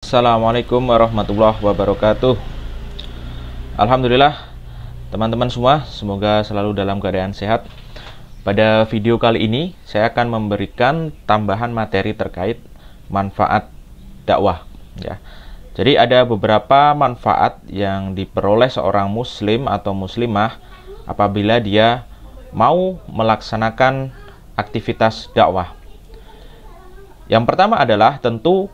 Assalamualaikum warahmatullahi wabarakatuh. Alhamdulillah teman-teman semua, semoga selalu dalam keadaan sehat. Pada video kali ini saya akan memberikan tambahan materi terkait manfaat dakwah ya. Jadi ada beberapa manfaat yang diperoleh seorang muslim atau muslimah apabila dia mau melaksanakan aktivitas dakwah. Yang pertama adalah tentu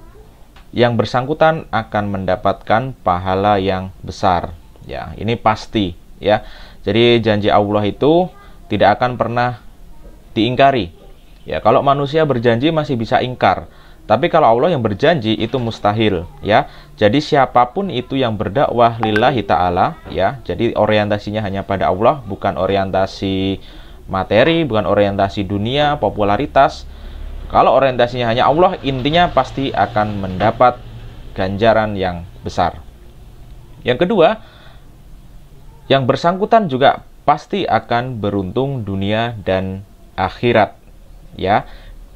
yang bersangkutan akan mendapatkan pahala yang besar. Ya, ini pasti ya. Jadi janji Allah itu tidak akan pernah diingkari. Ya, kalau manusia berjanji masih bisa ingkar. Tapi kalau Allah yang berjanji itu mustahil, ya. Jadi siapapun itu yang berdakwah lillahi ta'ala, ya. Jadi orientasinya hanya pada Allah, bukan orientasi materi, bukan orientasi dunia, popularitas. Kalau orientasinya hanya Allah, intinya pasti akan mendapat ganjaran yang besar. Yang kedua, yang bersangkutan juga pasti akan beruntung dunia dan akhirat. Ya,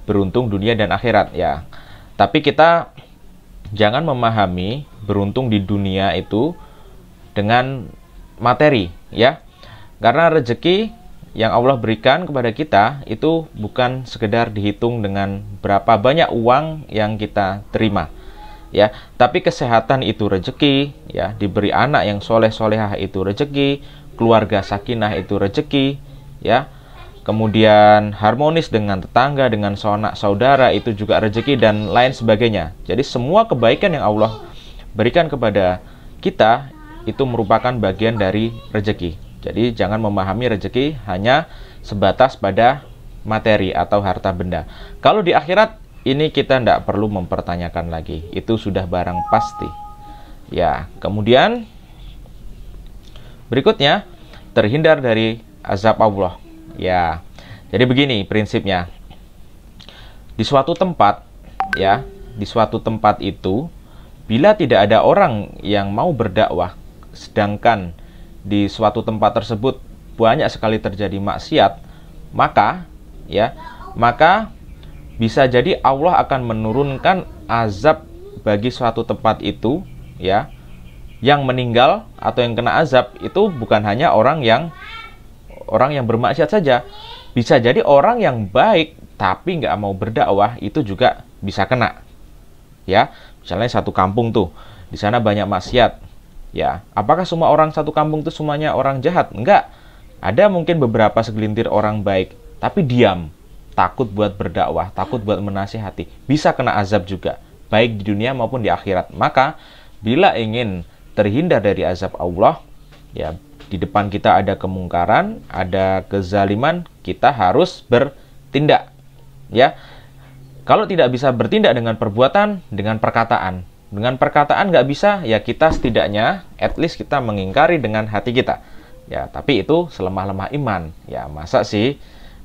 beruntung dunia dan akhirat ya. Tapi kita jangan memahami beruntung di dunia itu dengan materi, ya. Karena rezeki yang Allah berikan kepada kita itu bukan sekedar dihitung dengan berapa banyak uang yang kita terima, ya. Tapi kesehatan itu rezeki, ya. Diberi anak yang soleh-solehah itu rezeki, keluarga sakinah itu rezeki, ya. Kemudian harmonis dengan tetangga, dengan saudara itu juga rezeki dan lain sebagainya. Jadi semua kebaikan yang Allah berikan kepada kita itu merupakan bagian dari rezeki. Jadi jangan memahami rezeki hanya sebatas pada materi atau harta benda. Kalau di akhirat ini kita tidak perlu mempertanyakan lagi. Itu sudah barang pasti. Ya, kemudian berikutnya terhindar dari azab Allah. Ya. Jadi begini prinsipnya. Di suatu tempat ya, di suatu tempat itu bila tidak ada orang yang mau berdakwah, sedangkan di suatu tempat tersebut banyak sekali terjadi maksiat, maka bisa jadi Allah akan menurunkan azab bagi suatu tempat itu, ya. Yang meninggal atau yang kena azab itu bukan hanya orang yang bermaksiat saja, bisa jadi orang yang baik tapi nggak mau berdakwah itu juga bisa kena, ya. Misalnya satu kampung tuh, di sana banyak maksiat. Ya, apakah semua orang satu kampung itu semuanya orang jahat? Enggak. Ada mungkin beberapa segelintir orang baik, tapi diam, takut buat berdakwah, takut buat menasihati. Bisa kena azab juga, baik di dunia maupun di akhirat. Maka, bila ingin terhindar dari azab Allah, ya, di depan kita ada kemungkaran, ada kezaliman, kita harus bertindak. Ya. Kalau tidak bisa bertindak dengan perbuatan, dengan perkataan. Dengan perkataan nggak bisa, ya kita setidaknya, at least kita mengingkari dengan hati kita. Ya, tapi itu selemah-lemah iman. Ya, masa sih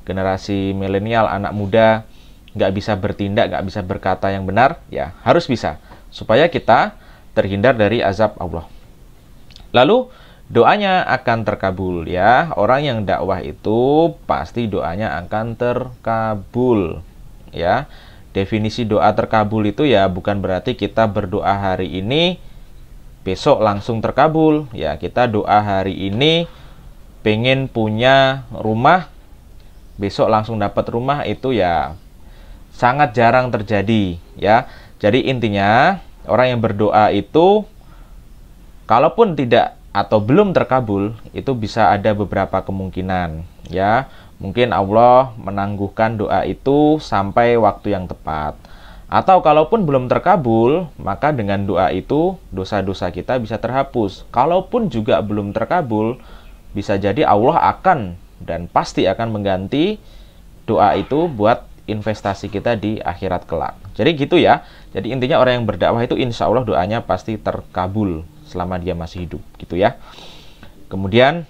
generasi milenial, anak muda nggak bisa bertindak, nggak bisa berkata yang benar? Ya, harus bisa. Supaya kita terhindar dari azab Allah. Lalu, doanya akan terkabul. Ya, orang yang dakwah itu pasti doanya akan terkabul. Ya. Definisi doa terkabul itu ya bukan berarti kita berdoa hari ini besok langsung terkabul. Ya, kita doa hari ini pengen punya rumah, besok langsung dapat rumah, itu ya sangat jarang terjadi, ya. Jadi intinya orang yang berdoa itu kalaupun tidak atau belum terkabul itu bisa ada beberapa kemungkinan, ya. Mungkin Allah menangguhkan doa itu sampai waktu yang tepat. Atau kalaupun belum terkabul, maka dengan doa itu dosa-dosa kita bisa terhapus. Kalaupun juga belum terkabul, bisa jadi Allah akan dan pasti akan mengganti doa itu buat investasi kita di akhirat kelak. Jadi gitu ya. Jadi intinya orang yang berdakwah itu insya Allah doanya pasti terkabul selama dia masih hidup, gitu ya. Kemudian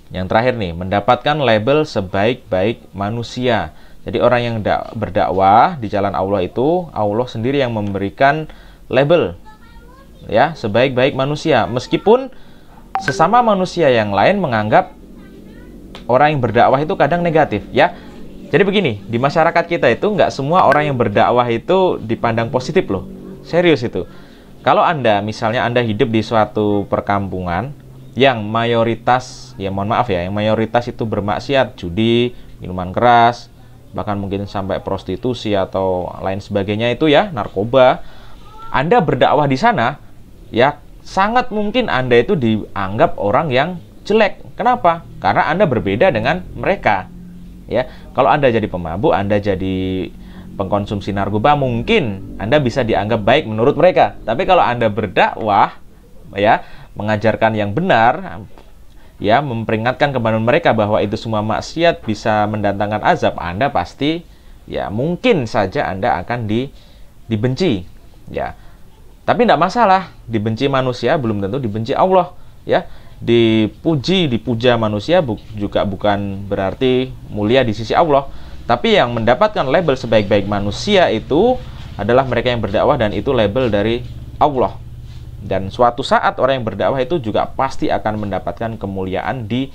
yang terakhir nih, mendapatkan label sebaik-baik manusia. Jadi orang yang berdakwah di jalan Allah itu, Allah sendiri yang memberikan label, ya, sebaik-baik manusia. Meskipun sesama manusia yang lain menganggap orang yang berdakwah itu kadang negatif, ya. Jadi begini, di masyarakat kita itu nggak semua orang yang berdakwah itu dipandang positif loh. Serius itu. Kalau Anda misalnya Anda hidup di suatu perkampungan yang mayoritas, ya mohon maaf ya, yang mayoritas itu bermaksiat, judi, minuman keras, bahkan mungkin sampai prostitusi atau lain sebagainya itu ya, narkoba. Anda berdakwah di sana, ya sangat mungkin Anda itu dianggap orang yang jelek. Kenapa? Karena Anda berbeda dengan mereka. Ya, kalau Anda jadi pemabuk, Anda jadi pengkonsumsi narkoba, mungkin Anda bisa dianggap baik menurut mereka. Tapi kalau Anda berdakwah, ya, mengajarkan yang benar, ya, memperingatkan kepada mereka bahwa itu semua maksiat bisa mendatangkan azab, Anda pasti, ya, mungkin saja Anda akan dibenci, ya. Tapi tidak masalah, dibenci manusia belum tentu dibenci Allah, ya. Dipuji, dipuja manusia juga bukan berarti mulia di sisi Allah. Tapi yang mendapatkan label sebaik-baik manusia itu adalah mereka yang berdakwah, dan itu label dari Allah. Dan suatu saat orang yang berdakwah itu juga pasti akan mendapatkan kemuliaan di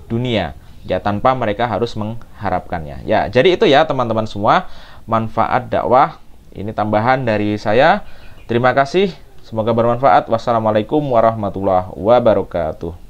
dunia, ya, tanpa mereka harus mengharapkannya. Ya, jadi itu ya teman-teman semua, manfaat dakwah. Ini tambahan dari saya. Terima kasih, semoga bermanfaat. Wassalamualaikum warahmatullahi wabarakatuh.